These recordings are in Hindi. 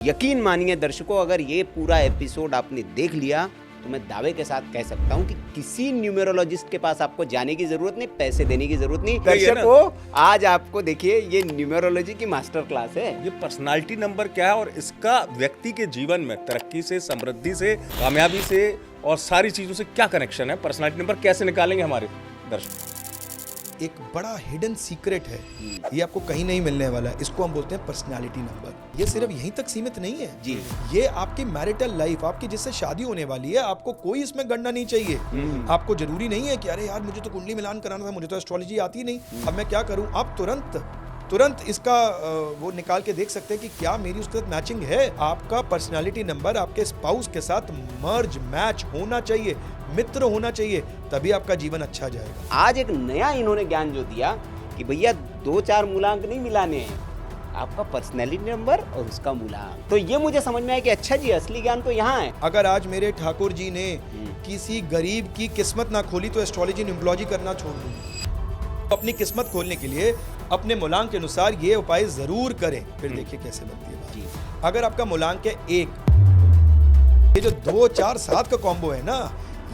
यकीन मानिए दर्शकों, अगर ये पूरा एपिसोड आपने देख लिया तो मैं दावे के साथ कह सकता हूँ कि किसी न्यूमेरोलॉजिस्ट के पास आपको जाने की जरूरत नहीं, पैसे देने की जरूरत नहीं। दर्शकों, आज आपको देखिए ये न्यूमेरोलॉजी की मास्टर क्लास है। ये पर्सनालिटी नंबर क्या है और इसका व्यक्ति के जीवन में तरक्की से, समृद्धि से, कामयाबी से और सारी चीजों से क्या कनेक्शन है, पर्सनालिटी नंबर कैसे निकालेंगे हमारे दर्शक। एक बड़ा हिडन सीक्रेट है, ये आपको कहीं नहीं मिलने वाला है। इसको हम बोलते हैं पर्सनालिटी नंबर। ये सिर्फ यहीं तक सीमित नहीं है जी, ये आपकी मैरिटल लाइफ, आपकी जिससे शादी होने वाली है, आपको कोई इसमें गणना नहीं चाहिए। आपको जरूरी नहीं है कि अरे यार मुझे तो कुंडली मिलान कराना था, मुझे तो एस्ट्रोलॉजी आती नहीं, अब मैं क्या करूं। आप तुरंत इसका वो निकाल के देख सकते हैं कि क्या मेरी उसके साथ मैचिंग है। आपका पर्सनालिटी नंबर आपके स्पाउस के साथ मर्ज मैच होना चाहिए, मित्र होना चाहिए, तभी आपका जीवन अच्छा जाएगा। आज एक नया इन्होंने ज्ञान जो दिया कि भैया 2-4 मूलांक नहीं मिलाने हैं, आपका पर्सनैलिटी नंबर और उसका मूलांक। तो ये मुझे समझ में आया कि अच्छा जी, असली ज्ञान तो यहाँ है। अगर आज मेरे ठाकुर जी ने किसी गरीब की किस्मत ना खोली तो एस्ट्रोलॉजी न्यूमरोलॉजी करना छोड़ दूंगा। अपनी किस्मत खोलने के लिए अपने मूलांक के अनुसार ये उपाय जरूर करें, फिर देखिए कैसे बनती है बात। अगर आपका मूलांक है 1, ये जो 2, 4, 7 का कॉम्बो है ना,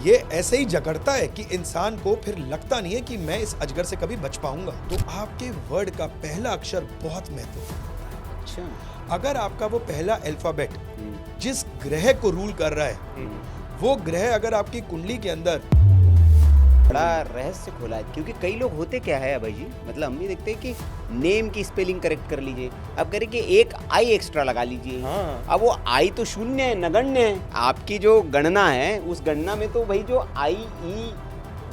ये ऐसे ही जगड़ता है कि इंसान को फिर लगता नहीं है कि मैं इस अजगर से कभी बच पाऊंगा। तो आपके वर्ड का पहला अक्षर बहुत महत्वपूर्ण। अच्छा, अगर आपका वो पहला अल्फाबेट जिस ग्रह को रूल कर रहा है, वो ग्रह अगर आपकी कुंडली के अंदर, बड़ा रहस्य खोला है। क्योंकि कई लोग होते क्या है अभय जी, मतलब हम भी देखते हैं कि नेम की स्पेलिंग करेक्ट कर लीजिए, अब करें कि एक आई एक्स्ट्रा लगा लीजिए। हाँ। अब वो आई तो शून्य है, नगण्य है। आपकी जो गणना है उस गणना में तो भाई जो आई ई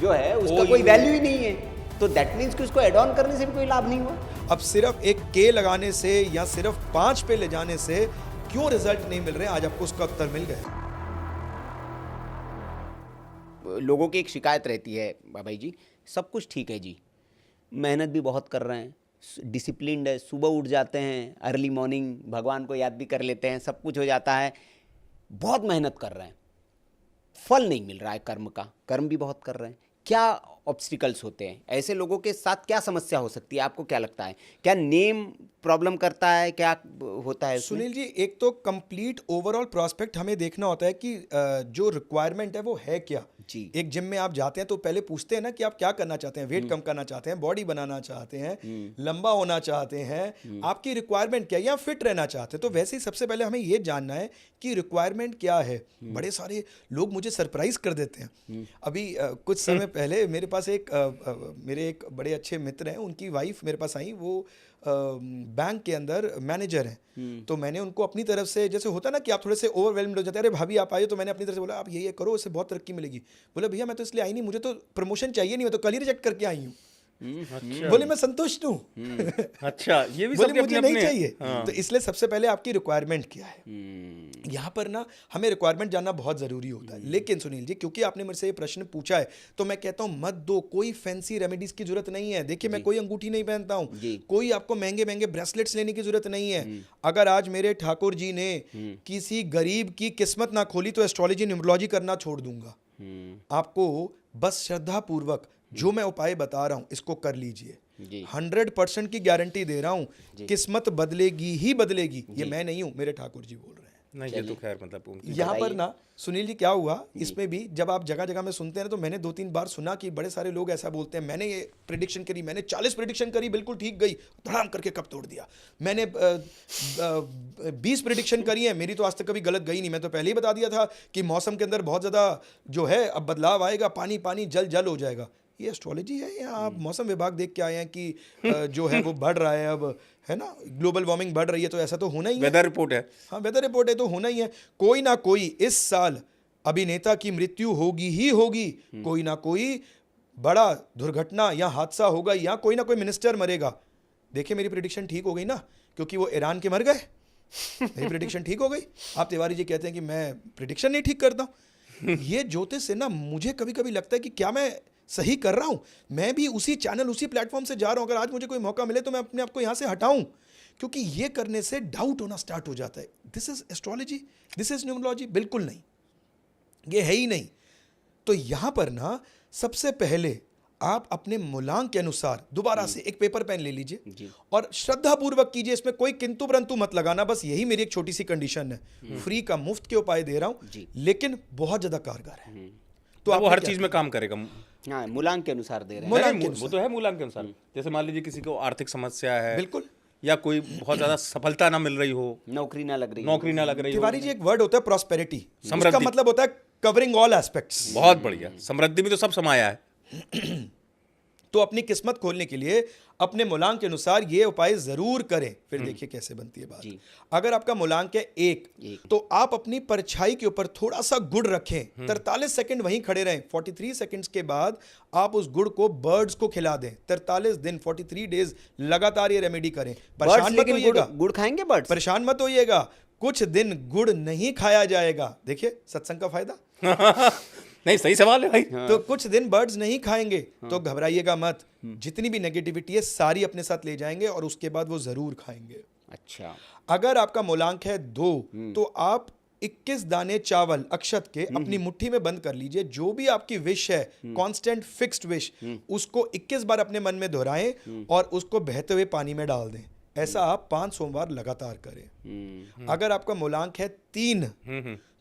जो है उसका कोई वैल्यू ही नहीं है। तो दैट मीन्स कि उसको एड ऑन करने से भी कोई लाभ नहीं हुआ। अब सिर्फ एक के लगाने से या सिर्फ 5 पे ले जाने से क्यों रिजल्ट नहीं मिल रहे, आज आपको उसका उत्तर मिल गया। लोगों की एक शिकायत रहती है भाई जी, सब कुछ ठीक है जी, मेहनत भी बहुत कर रहे हैं, डिसिप्लिन्ड है, सुबह उठ जाते हैं, अर्ली मॉर्निंग भगवान को याद भी कर लेते हैं, सब कुछ हो जाता है, बहुत मेहनत कर रहे हैं, फल नहीं मिल रहा है कर्म का, कर्म भी बहुत कर रहे हैं। क्या ऑब्स्टिकल्स होते हैं ऐसे लोगों के साथ, क्या समस्या हो सकती है, आपको क्या लगता है? क्या नेम प्रॉब्लम करता है, क्या होता है उसमें? सुनील जी, एक तो कंप्लीट ओवरऑल प्रोस्पेक्ट हमें देखना होता है कि जो रिक्वायरमेंट है वो है क्या जी। एक जिम में आप जाते हैं तो पहले पूछते हैं ना कि आप क्या करना चाहते हैं, वेट कम करना चाहते हैं, बॉडी बनाना चाहते हैं, लंबा होना चाहते हैं, आपकी रिक्वायरमेंट क्या है, या फिट रहना चाहते हैं। तो वैसे ही सबसे पहले हमें ये जानना है कि रिक्वायरमेंट क्या है। बड़े सारे लोग मुझे सरप्राइज कर देते हैं। अभी कुछ समय पहले मेरे पास मेरे एक बड़े अच्छे मित्र हैं, उनकी वाइफ मेरे पास आई, वो बैंक के अंदर मैनेजर हैं। तो मैंने उनको अपनी तरफ से, जैसे होता है ना कि आप थोड़े से ओवरवेल्म्ड हो जाते हैं, अरे भाभी आप आइए, तो मैंने अपनी तरफ से बोला आप ये करो, इससे बहुत तरक्की मिलेगी। बोले भैया मैं तो इसलिए आई नहीं, मुझे तो प्रमोशन चाहिए नहीं, मैं तो कल ही रिजेक्ट करके आई हूँ। अच्छा। बोले मैं संतुष्ट हूँ। अच्छा, ये भी बोले सबके मुझे अपने नहीं अपने चाहिए। हाँ। तो इसलिए सबसे पहले आपकी रिक्वायरमेंट क्या है, यहाँ पर ना हमें रिक्वायरमेंट जानना बहुत जरूरी होता है। लेकिन सुनील जी, क्योंकि आपने मेरे से ये प्रश्न पूछा है, तो मैं कहता हूँ मत दो, कोई फैंसी रेमेडीज की जरूरत नहीं है। देखिए मैं कोई अंगूठी नहीं पहनता हूँ, कोई आपको महंगे महंगे ब्रेसलेट्स लेने की जरूरत नहीं है। अगर आज मेरे ठाकुर जी ने किसी गरीब की किस्मत ना खोली तो एस्ट्रोलॉजी न्यूमरोलॉजी करना छोड़ दूंगा। आपको बस श्रद्धा पूर्वक जो मैं उपाय बता रहा हूं इसको कर लीजिए। 100% की गारंटी दे रहा हूं, किस्मत बदलेगी ही बदलेगी। ये मैं नहीं हूं, मेरे ठाकुर जी बोल रहे हैं। नहीं, ये तो खैर मतलब उनकी यहाँ पर ना सुनील जी क्या हुआ, इसमें भी जब आप जगह जगह में सुनते हैं ना, तो मैंने 2-3 बार सुना कि बड़े सारे लोग ऐसा बोलते हैं, मैंने ये प्रेडिक्शन करी, मैंने 40 प्रेडिक्शन करी, बिल्कुल ठीक गई, धड़ाम करके कब तोड़ दिया। मैंने 20 प्रेडिक्शन करी है, मेरी तो आज तक कभी गलत गई नहीं। मैं तो पहले ही बता दिया था कि मौसम के अंदर बहुत ज़्यादा जो है अब बदलाव आएगा, पानी पानी जल जल हो जाएगा। ये एस्ट्रोलॉजी है या आप मौसम विभाग देख के आए हैं कि जो है वो बढ़ रहा है, अब है ना, ग्लोबल वार्मिंग बढ़ रही है, तो ऐसा तो होना ही है। वेदर रिपोर्ट है। हाँ, वेदर रिपोर्ट है तो होना ही है। कोई ना कोई इस साल अभिनेता की मृत्यु होगी ही होगी, कोई ना कोई बड़ा दुर्घटना या हादसा होगा, या कोई ना कोई मिनिस्टर मरेगा। देखिए मेरी प्रेडिक्शन ठीक हो गई ना, क्योंकि वो ईरान के मर गए। मेरी प्रेडिक्शन ठीक हो गई। आप तिवारी जी कहते हैं कि मैं प्रेडिक्शन नहीं ठीक करता हूँ। ये ज्योतिष से ना मुझे कभी कभी लगता है कि क्या मैं सही कर रहा हूं। मैं भी उसी चैनल, उसी प्लेटफॉर्म से जा रहा हूं। अगर आज मुझे कोई मौका मिले तो मैं अपने आप को यहां से हटाऊं, क्योंकि ये करने से डाउट होना स्टार्ट हो जाता है। This is astrology, this is numerology, बिल्कुल नहीं, ये है ही नहीं। तो यहां पर ना सबसे पहले आप अपने मूलांक के अनुसार दोबारा से एक पेपर पेन ले लीजिए जी। और श्रद्धा पूर्वक कीजिए, इसमें कोई किंतु परंतु मत लगाना। बस यही मेरी एक छोटी सी कंडीशन है, फ्री का मुफ्त के उपाय दे रहा जी। हूं, लेकिन बहुत ज्यादा कारगर है। तो वो आपने हर क्या चीज में काम करेगा। हाँ, मूलांक के अनुसार दे रहे हैं। मूलांक नहीं, के वो तो है मूलांक के अनुसार। जैसे मान लीजिए किसी को आर्थिक समस्या है, बिल्कुल। या कोई बहुत ज्यादा सफलता ना मिल रही हो, नौकरी ना लग रही हो। नौकरी ना लग रही हो। तिवारी जी, एक वर्ड होता है प्रॉस्पेरिटी, इसका समृद्धि। मतलब होता है कवरिंग ऑल एस्पेक्ट्स। बहुत बढ़िया, समृद्धि में तो सब समाया है। तो अपनी किस्मत खोलने के लिए अपने मूलांक के अनुसार ये उपाय जरूर करें। फिर देखिए कैसे बनती है बात। जी। अगर आपका मूलांक है एक, तो आप अपनी परछाई के ऊपर थोड़ा सा गुड़ रखें, 43 सेकंड वहीं खड़े रहें। 43 सेकंड्स के बाद आप उस गुड़ को बर्ड्स को खिला दें। 43 दिन 43 डेज लगातार ये रेमेडी करें। बर्ड्स, परेशान मत लेकिन होइएगा, गुड़ खाएंगे बर्ड्स? परेशान मत होइएगा, कुछ दिन गुड़ नहीं खाया जाएगा। देखिए सत्संग का फायदा। नहीं, सही सवाल है भाई। तो कुछ दिन बर्ड्स नहीं खाएंगे तो घबराइएगा मत, जितनी भी नेगेटिविटी है सारी अपने साथ ले जाएंगे और उसके बाद वो जरूर खाएंगे। अच्छा। अगर आपका मूलांक है 2, तो आप 21 दाने चावल अक्षत के अपनी मुट्ठी में बंद कर लीजिए। जो भी आपकी विश है, कांस्टेंट फिक्स्ड विश, उसको 21 बार अपने मन में दोहराएं और उसको बहते हुए पानी में डाल दें। ऐसा आप 5 सोमवार लगातार करें। अगर आपका मूलांक है 3,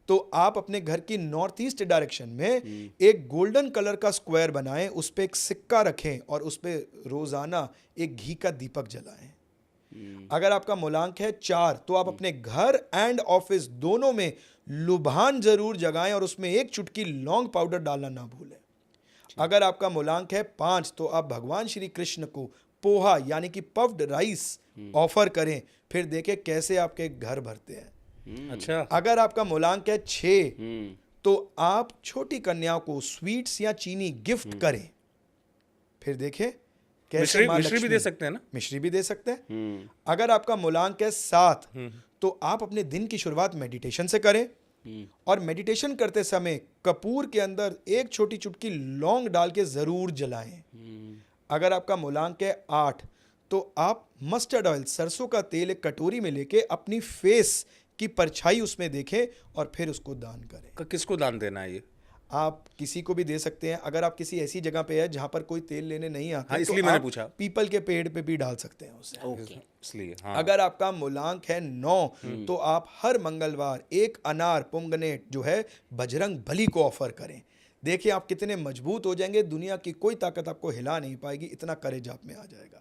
तो आप अपने घर की नॉर्थ ईस्ट डायरेक्शन में एक गोल्डन कलर का स्क्वायर बनाएं, उस पे एक सिक्का रखें और उस पे रोजाना एक घी का दीपक जलाएं। अगर आपका मूलांक है 4, तो आप अपने घर एंड ऑफिस दोनों में लुभान जरूर जगाएं और उसमें एक चुटकी लौंग पाउडर डालना ना भूलें। अगर आपका मूलांक है 5, तो आप भगवान श्री कृष्ण को पोहा यानी कि पफ्ड राइस ऑफर करें, फिर देखें कैसे आपके घर भरते हैं। अच्छा। अगर आपका मूलांक है 6, तो आप छोटी कन्याओं को स्वीट्स या चीनी गिफ्ट करें, फिर देखें कैसे मां मिश्री भी लक्ष्मी- दे सकते हैं ना? मिश्री भी दे सकते हैं। अगर आपका मूलांक है 7, तो आप अपने दिन की शुरुआत मेडिटेशन से करें और मेडिटेशन करते समय कपूर के अंदर एक छोटी चुटकी लौंग डाल के जरूर जलाएं। अगर आपका मूलांक है 8, तो आप मस्टर्ड ऑयल, सरसों का तेल एक कटोरी में लेके अपनी फेस की परछाई उसमें देखें और फिर उसको दान करें। किसको दान देना है ये? आप किसी को भी दे सकते हैं। अगर आप किसी ऐसी जगह पे है जहां पर कोई तेल लेने नहीं आता, हाँ, इसलिए तो मैंने आप पूछा। पीपल के पेड़ पे भी डाल सकते हैं उसे। ओके। इसलिए हाँ। अगर आपका मूलांक है 9, तो आप हर मंगलवार एक अनार पोमग्रेनेट जो है बजरंग बली को ऑफर करें। देखिए आप कितने मजबूत हो जाएंगे, दुनिया की कोई ताकत आपको हिला नहीं पाएगी, इतना करेज आप में आ जाएगा।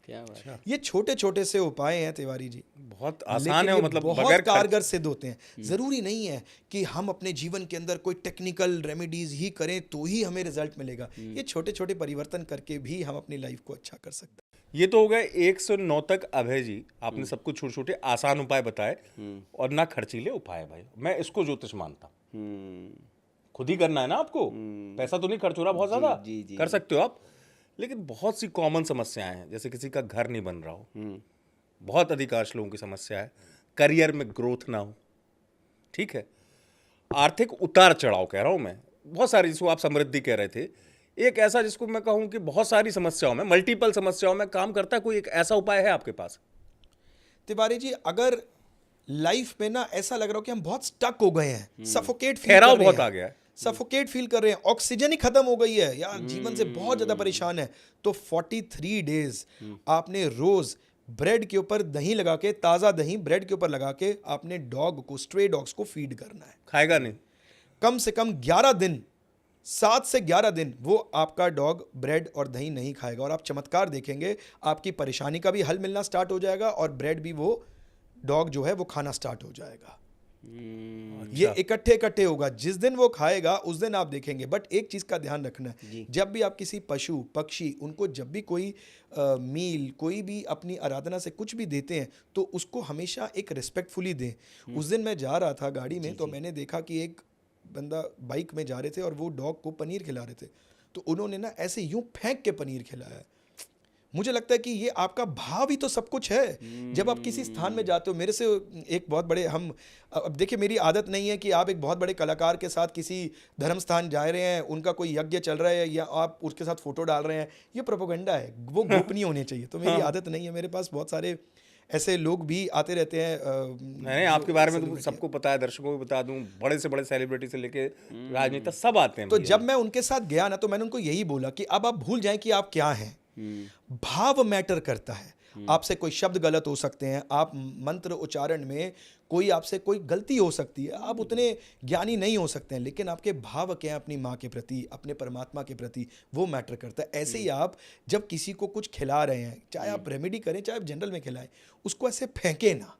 क्या बात है। ये छोटे छोटे से उपाय हैं तिवारी जी, बहुत आसान लेकिन है ये वो, मतलब बहुत बगैर कारगर सिद्ध होते हैं। जरूरी नहीं है कि हम अपने जीवन के अंदर कोई टेक्निकल रेमेडीज ही करें तो ही हमें रिजल्ट मिलेगा। ये छोटे छोटे परिवर्तन करके भी हम अपनी लाइफ को अच्छा कर सकते हैं। ये तो हो गए 1 से 9 तक। अभय जी, आपने सबको छोटे छोटे आसान उपाय बताए और ना खर्चीले उपाय। भाई मैं इसको ज्योतिष मानता हूँ। खुद ही करना है ना आपको, पैसा तो नहीं खर्च हो रहा बहुत ज्यादा। जी, जी, कर सकते हो आप, लेकिन बहुत सी कॉमन समस्याएं हैं। जैसे किसी का घर नहीं बन रहा हो, बहुत अधिकांश लोगों की समस्या है। करियर में ग्रोथ ना हो, ठीक है, आर्थिक उतार चढ़ाव कह रहा हूं मैं, बहुत सारी, जिसको आप समृद्धि कह रहे थे, एक ऐसा जिसको मैं कहूं कि बहुत सारी समस्याओं में, मल्टीपल समस्याओं में काम करता है, कोई एक ऐसा उपाय है आपके पास? तिवारी जी, अगर लाइफ में ना ऐसा लग रहा हो कि हम बहुत स्टक हो गए हैं, सफोकेट फील ठहराव कर रहे बहुत हैं, आ गया है, सफोकेट फील कर रहे हैं, ऑक्सीजन ही खत्म हो गई है यार, जीवन से बहुत ज्यादा परेशान है, तो 43 डेज आपने रोज ब्रेड के ऊपर दही लगा के, ताजा दही ब्रेड के ऊपर लगा के आपने डॉग को, स्ट्रे डॉग्स को फीड करना है। खाएगा नहीं? कम से कम 11 दिन, 7 से 11 दिन वो आपका डॉग ब्रेड और दही नहीं खाएगा और आप चमत्कार देखेंगे, आपकी परेशानी का भी हल मिलना स्टार्ट हो जाएगा और ब्रेड भी वो डॉग जो है वो खाना स्टार्ट हो जाएगा। ये इकट्ठे इकट्ठे होगा, जिस दिन वो खाएगा उस दिन आप देखेंगे। बट एक चीज का ध्यान रखना है, जब भी आप किसी पशु पक्षी, उनको जब भी कोई मील, कोई भी अपनी आराधना से कुछ भी देते हैं, तो उसको हमेशा एक रिस्पेक्टफुली दें। उस दिन मैं जा रहा था गाड़ी में, तो मैंने देखा कि एक बंदा बाइक में जा रहे थे और वो डॉग को पनीर खिला रहे थे, तो उन्होंने ना ऐसे यूं फेंक के पनीर खिलाया। मुझे लगता है कि ये आपका भाव ही तो सब कुछ है। जब आप किसी स्थान में जाते हो, मेरे से एक बहुत बड़े, हम अब देखिए, मेरी आदत नहीं है कि आप एक बहुत बड़े कलाकार के साथ किसी धर्म स्थान जा रहे हैं, उनका कोई यज्ञ चल रहा है या आप उसके साथ फोटो डाल रहे हैं, ये प्रोपेगेंडा है, वो गोपनीय होने चाहिए। तो मेरी आदत नहीं है। मेरे पास बहुत सारे ऐसे लोग भी आते रहते हैं। नहीं, आपके बारे में तो सबको पता है, दर्शकों को बता दूं, बड़े से बड़े सेलिब्रिटी से लेके राजनेता सब आते हैं तो भैया। जब मैं उनके साथ गया ना, तो मैंने उनको यही बोला कि अब आप भूल जाएं कि आप क्या हैं। भाव मैटर करता है। आपसे कोई शब्द गलत हो सकते हैं, आप मंत्र उच्चारण में कोई आपसे कोई गलती हो सकती है, आप उतने ज्ञानी नहीं हो सकते हैं, लेकिन आपके भाव क्या हैं अपनी माँ के प्रति, अपने परमात्मा के प्रति, वो मैटर करता है। ऐसे ही आप जब किसी को कुछ खिला रहे हैं, चाहे आप रेमेडी करें चाहे आप जनरल में खिलाएं, उसको ऐसे फेंके ना,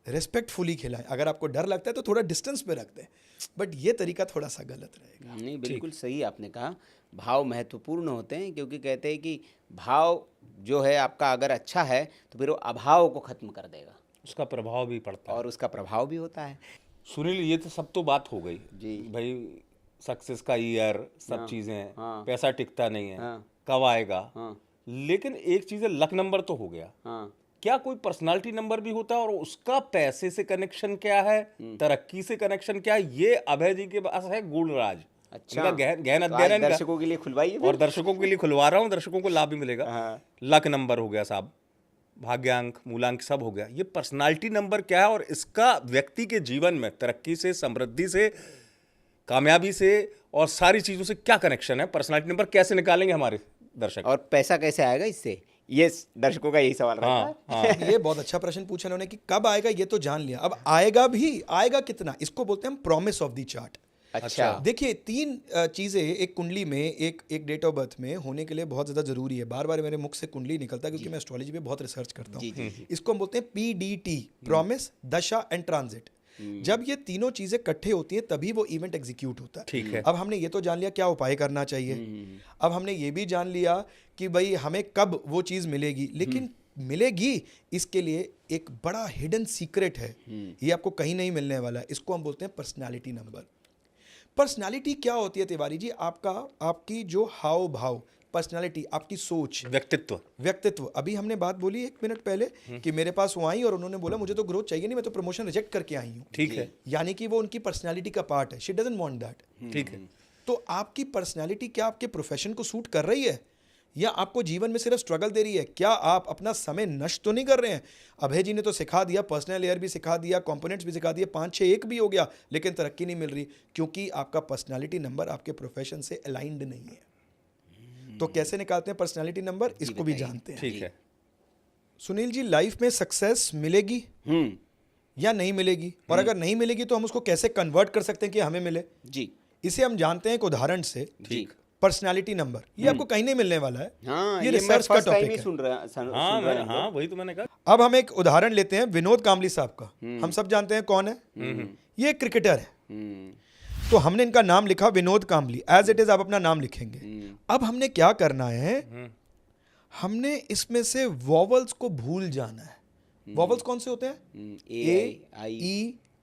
रिस्पेक्टफुली खिलाएं। अगर आपको डर लगता है तो थोड़ा डिस्टेंस पे रख दें, बट ये तरीका थोड़ा सा गलत रहेगा। नहीं, बिल्कुल सही आपने कहा। भाव महत्वपूर्ण होते हैं, क्योंकि कहते हैं कि भाव जो है आपका अगर अच्छा है तो फिर वो अभाव को खत्म कर देगा उसका प्रभाव भी पड़ता है। और उसका प्रभाव भी होता है। सुनील, ये तो सब तो बात हो गई जी। भाई, सक्सेस का ईयर, सब चीजें, हाँ। पैसा टिकता नहीं है, हाँ। कब आएगा। हाँ। लेकिन एक चीज है, लक नंबर तो हो गया, हाँ, क्या कोई पर्सनालिटी नंबर भी होता है और उसका पैसे से कनेक्शन क्या है, तरक्की से कनेक्शन क्या है, ये अभय जी के पास है गूढ़ राज। अच्छा। इनका गहन तो आज अध्ययन है दर्शकों के लिए खुलवाइए और दर्शकों के लिए खुलवा रहा हूँ, दर्शकों को लाभ भी मिलेगा। हाँ। लक नंबर हो गया साहब, भाग्यांक, मूलांक सब हो गया, ये पर्सनालिटी नंबर क्या है और इसका व्यक्ति के जीवन में तरक्की से, समृद्धि से, कामयाबी से और सारी चीजों से क्या कनेक्शन है, पर्सनालिटी नंबर कैसे निकालेंगे हमारे दर्शक। और पैसा कैसे आएगा इससे, ये दर्शकों का यही सवाल रहता है। हाँ, ये बहुत अच्छा प्रश्न पूछा उन्होंने कि कब आएगा, ये तो जान लिया, अब आएगा भी, आएगा कितना, इसको बोलते हैं हम प्रॉमिस ऑफ द चार्ट। अच्छा। देखिए, तीन चीजें एक कुंडली में, एक डेट ऑफ बर्थ में होने के लिए बहुत ज्यादा जरूरी है। बार बार मेरे मुख से कुंडली निकलता है क्योंकि मैं एस्ट्रोलॉजी पे बहुत रिसर्च करता हूँ। इसको हम बोलते हैं PDT, प्रॉमिस, दशा एंड ट्रांजिट। जब ये तीनों चीजें इकट्ठे होती हैं तभी वो इवेंट एग्जीक्यूट होता है। ठीक है। अब हमने ये तो जान लिया क्या उपाय करना चाहिए, अब हमने ये भी जान लिया कि भाई हमें कब वो चीज मिलेगी, लेकिन मिलेगी इसके लिए एक बड़ा हिडन सीक्रेट है, ये आपको कहीं नहीं मिलने वाला है। इसको हम बोलते हैं पर्सनालिटी नंबर। पर्सनालिटी क्या होती है तिवारी जी? आपकी जो हाव भाव, पर्सनालिटी, आपकी सोच, व्यक्तित्व। अभी हमने बात बोली 1 मिनट पहले कि मेरे पास वो आई और उन्होंने बोला मुझे तो ग्रोथ चाहिए नहीं, मैं तो प्रमोशन रिजेक्ट करके आई हूँ। ठीक है। यानी कि वो उनकी पर्सनालिटी का पार्ट है, शी डजंट वांट दैट। ठीक है। तो आपकी पर्सनालिटी क्या आपके प्रोफेशन को सूट कर रही है या आपको जीवन में सिर्फ स्ट्रगल दे रही है? क्या आप अपना समय नष्ट तो नहीं कर रहे हैं? अभय जी ने तो सिखा दिया, पर्सनल एयर भी सिखा दिया, कंपोनेंट्स भी सिखा दिए, 5 6 1 भी हो गया, लेकिन तरक्की नहीं मिल रही क्योंकि आपका पर्सनालिटी नंबर आपके प्रोफेशन से अलाइंड नहीं है। तो कैसे निकालते हैं पर्सनालिटी नंबर, इसको भी जानते हैं। ठीक है। सुनील जी, लाइफ में सक्सेस मिलेगी या नहीं मिलेगी, और अगर नहीं मिलेगी तो हम उसको कैसे कन्वर्ट कर सकते हैं कि हमें मिले? जी। इसे हम जानते हैं एक उदाहरण से। ठीक। पर्सनालिटी नंबर ये आपको कहीं नहीं मिलने वाला है। हाँ, ये मैं रिसर्च का first time टॉपिक ही है। सुन रहे हैं। हाँ, वही तो मैंने कहा। अब हम एक उदाहरण लेते हैं विनोद कांबली साहब का। हम सब जानते हैं कौन है, ये एक क्रिकेटर है। तो हमने इनका नाम लिखा Vinod Kambli, as it is आप अपना नाम लिखेंगे। अब हमने क्या करना है, हमने इसमें से वॉवल्स को भूल जाना है। वॉवल्स कौन से होते हैं?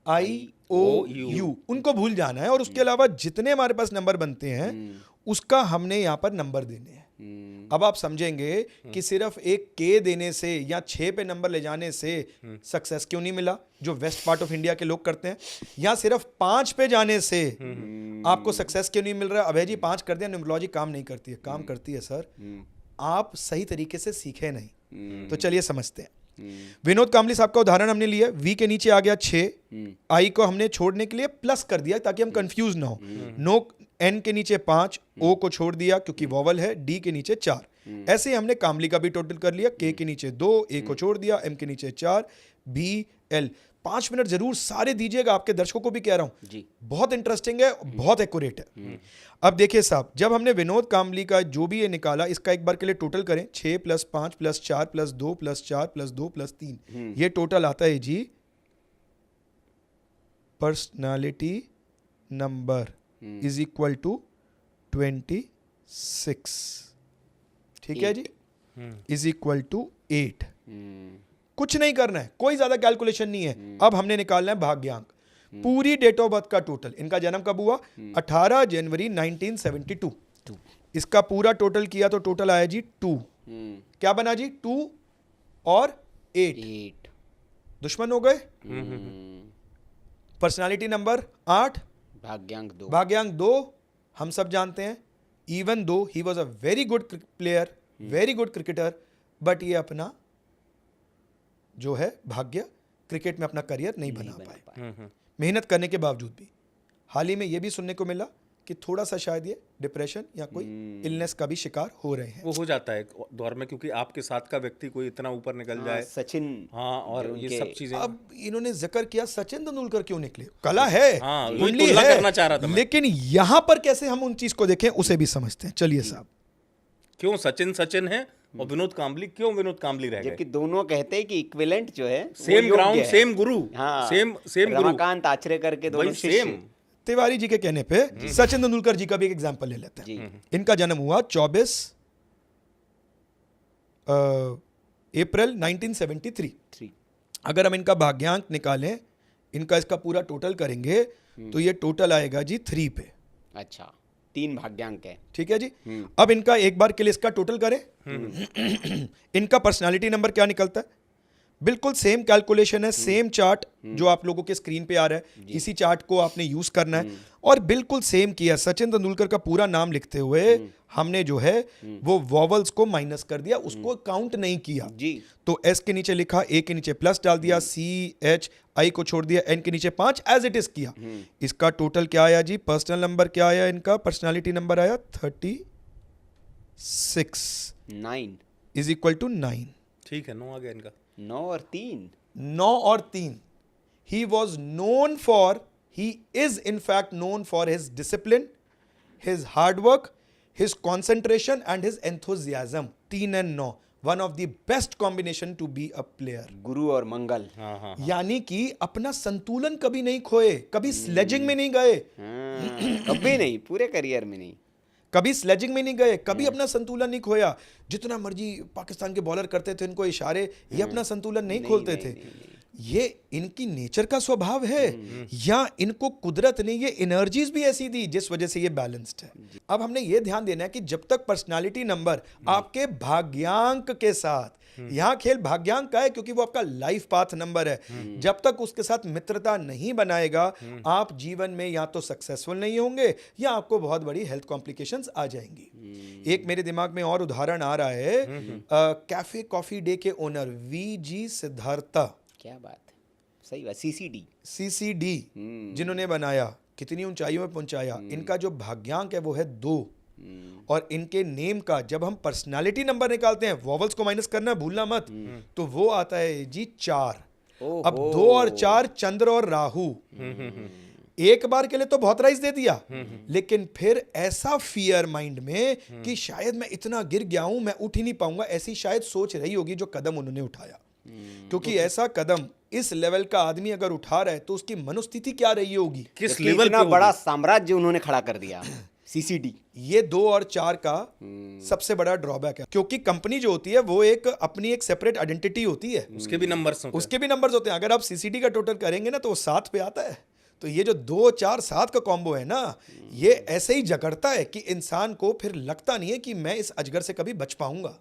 A-I-O-U, उनको भूल जाना है, और उसके अलावा जितने हमारे पास नंबर बनते हैं उसका हमने यहाँ पर नंबर देने हैं। अब आप समझेंगे कि सिर्फ एक के देने से या 6 पे नंबर ले जाने से सक्सेस क्यों नहीं मिला, जो वेस्ट पार्ट ऑफ इंडिया के लोग करते हैं, या सिर्फ 5 पे जाने से आपको सक्सेस क्यों नहीं मिल रहा? अभय जी 5 कर दिया, न्यूमरोलॉजी काम नहीं करती है। काम करती है सर, आप सही तरीके से सीखे नहीं। तो चलिए समझते हैं। विनोद कांबली साहब का उदाहरण हमने लिया, वी के नीचे आ गया 6, आई को हमने छोड़ने के लिए प्लस कर दिया ताकि हम कंफ्यूज ना हो। नो, एन के नीचे 5, ओ को छोड़ दिया क्योंकि वॉवल है, डी के नीचे 4। ऐसे हमने कांबली का भी टोटल कर लिया, के नीचे 2, ए को छोड़ दिया, एम के नीचे 4, बी, एल। 5 मिनट जरूर सारे दीजिएगा, आपके दर्शकों को भी कह रहा हूं, बहुत इंटरेस्टिंग है, बहुत एक्यूरेट है। अब देखिए साहब, जब हमने विनोद कांबली का जो भी ये निकाला, इसका एक बार के लिए टोटल करें, 6 + 5 + 4 + 2 + 4 + 2 + 3, ये टोटल आता है जी personality number is equal to 26। ठीक है जी, इज इक्वल टू 8। कुछ नहीं करना है, कोई ज्यादा कैलकुलेशन नहीं है। अब हमने निकालना है भाग्यांक, पूरी डेट ऑफ बर्थ का टोटल। इनका जन्म कब हुआ? 18 जनवरी 1972। इसका पूरा टोटल किया तो टोटल आया जी 2। क्या बना जी? 2 और 8 दुश्मन हो गए। Personality number 8, भाग्यांक 2। हम सब जानते हैं, even though he was a very good player, very good cricketer, but ये अपना जो है भाग्य क्रिकेट में अपना करियर नहीं बना पाए, पाए। मेहनत करने के बावजूद भी। हाल ही में ये भी सुनने को मिला कि थोड़ा सा शायद ये डिप्रेशन या कोई इलनेस का भी शिकार हो रहे हैं। वो हो जाता है एक दौर में, क्योंकि आपके साथ का व्यक्ति कोई इतना ऊपर निकल जाए। सचिन, हाँ, और जो ये उनके- सब चीजें। अब इन्होंने जिक्र किया सचिन तेंदुलकर क्यों निकले, कला है, हाँ, वही कुंडली तुलना है, करना चाह रहा था मैं। लेकिन यहां पर कैसे हम उन चीज को देखें उसे भी समझते हैं। चलिए साहब, क्यों सचिन है और विनोद कांबली क्यों विनोद कांबली रह गए? जबकि दोनों कहते हैं कि इक्विवेलेंट जो है वो सेम योग्य ग्राउंड, है। सेम गुरु, हाँ, सेम गुरु, रमाकांत आचरेकर के दोनों वही शिष्य। सेम। तिवारी जी के कहने पे सचिन तेंदुलकर जी का भी एक एग्जांपल ले लेते हैं। जी। इनका जन्म हुआ 24 अप्रैल 1973। 3। अगर हम इनका भाग्यांक निकालें, इनका इसका पूरा टोटल करेंगे तो ये टोटल आएगा जी 3 पे। अच्छा, 3 भाग्यांक है। ठीक है जी। अब इनका एक बार के लिए इसका टोटल करें। इनका पर्सनालिटी नंबर क्या निकलता है? बिल्कुल सेम कैलकुलेशन है, सेम चार्ट जो आप लोगों के स्क्रीन पे आ रहा है, इसी चार्ट को आपने यूज करना है और बिल्कुल सेम किया। सचिन तेंदुलकर का पूरा नाम लिखते हुए हमने जो है वो वॉवल्स को माइनस कर दिया, उसको काउंट नहीं किया। जी। तो एस के नीचे लिखा, ए के नीचे प्लस डाल दिया, सी एच आई को छोड़ दिया, एन के नीचे 5 एज इट इज किया। इसका टोटल क्या आया जी? पर्सनल नंबर क्या आया इनका? पर्सनालिटी नंबर आया 36 9। Is equal to 9। ठीक है, 9 आ गया इनका। 9 और 3। 9 और 3। He was known for, he is in fact known for his discipline, his hard work, his concentration and his enthusiasm. 3 and 9, one of the best combination to be a player. गुरु और मंगल। हाँ, यानी कि अपना संतुलन कभी नहीं खोए, कभी स्लेजिंग में नहीं गए, कभी नहीं, पूरे करियर में नहीं। कभी स्लेजिंग में नहीं गए, कभी अपना संतुलन नहीं खोया। जितना मर्जी पाकिस्तान के बॉलर करते थे इनको इशारे, ये अपना संतुलन नहीं खोलते थे। ये इनकी नेचर का स्वभाव है या इनको कुदरत ने ये एनर्जीज भी ऐसी दी जिस वजह से ये बैलेंस्ड है। अब हमने ये ध्यान देना है कि जब तक पर्सनालिटी नंबर आपके भाग्यांक के साथ, यहां खेल भाग्यांक का है क्योंकि वो आपका लाइफ पाथ नंबर है, जब तक उसके साथ मित्रता नहीं बनाएगा आप जीवन में या तो सक्सेसफुल नहीं होंगे या आपको बहुत बड़ी हेल्थ कॉम्प्लिकेशंस आ जाएंगी। एक मेरे दिमाग में और उदाहरण आ रहा है, कैफे कॉफी डे के ओनर वी.जी. सिद्धार्था, क्या बात है, सही बात। सीसीडी जिन्होंने बनाया, कितनी ऊंचाइयों में पहुंचाया। इनका जो भाग्यांक है वो है 2 और इनके नेम का जब हम पर्सनालिटी नंबर निकालते हैं, वॉवल्स को माइनस करना भूलना मत, तो वो आता है जी 4। अब 2 और 4 चंद्र और राहु। एक बार के लिए तो बहुत राइज दे दिया, लेकिन फिर ऐसा फियर माइंड में कि शायद मैं इतना गिर गया हूं, मैं उठ ही नहीं पाऊंगा, ऐसी शायद सोच रही होगी जो कदम उन्होंने उठाया। क्योंकि ऐसा कदम इस लेवल का आदमी अगर उठा रहा है तो उसकी मनोस्थिति क्या रही होगी, किस लेवल लेवल इतना पे बड़ा साम्राज्य उन्होंने खड़ा कर दिया। सीसीडी। ये 2 और 4 का सबसे बड़ा ड्रॉबैक है, क्योंकि कंपनी जो होती है वो एक अपनी एक सेपरेट आइडेंटिटी होती है, उसके भी नंबर्स होते हैं। उसके भी नंबर्स होते हैं। अगर आप सीसीडी का टोटल करेंगे ना तो वो 7 पे आता है। तो ये जो 2, 4, 7 का कॉम्बो है ना, ये ऐसे ही जकड़ता है कि इंसान को फिर लगता नहीं है कि मैं इस अजगर से कभी बच पाऊंगा।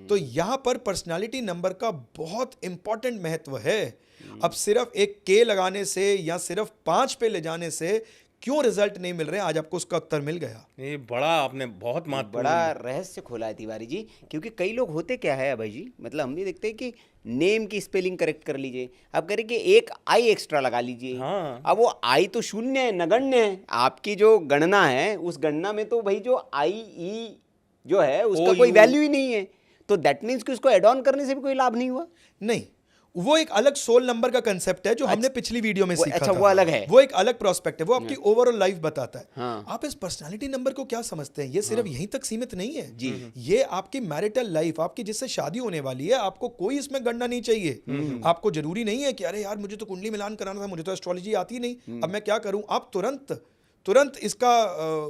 तो यहां पर पर्सनालिटी नंबर का बहुत इंपॉर्टेंट महत्व है। अब सिर्फ एक के लगाने से या सिर्फ 5 पे ले जाने से क्यों रिजल्ट नहीं मिल रहे हैं, आज आपको उसका उत्तर मिल गया। ये बड़ा आपने बहुत महत्वपूर्ण बड़ा रहस्य खोला है तिवारी जी, क्योंकि कई लोग होते क्या है अभय जी, मतलब हम भी देखते हैं कि नेम की स्पेलिंग करेक्ट कर लीजिए, अब करें कि एक आई एक्स्ट्रा लगा लीजिए। हाँ। अब वो आई तो शून्य है, नगण्य है। आपकी जो गणना है उस गणना में तो भाई जो आई ई जो है उसका कोई वैल्यू ही नहीं है, तो दैट मीन्स कि उसको एड ऑन करने से भी कोई लाभ नहीं हुआ। नहीं, वो एक अलग सोल नंबर का कंसेप्ट है जो हमने पिछली वीडियो में सीखा अच्छा, था। वो अलग है, वो एक अलग प्रोस्पेक्ट है, वो आपकी ओवरऑल लाइफ बताता है। हाँ। आप इस पर्सनालिटी नंबर को क्या समझते हैं? ये सिर्फ यहीं तक सीमित नहीं है जी, ये आपकी मैरिटल लाइफ, आपकी जिससे शादी होने वाली है, आपको कोई इसमें गणना नहीं चाहिए। आपको जरूरी नहीं है कि अरे यार मुझे तो कुंडली मिलान कराना था, मुझे तो एस्ट्रोलॉजी आती नहीं, अब मैं क्या करूं। आप तुरंत इसका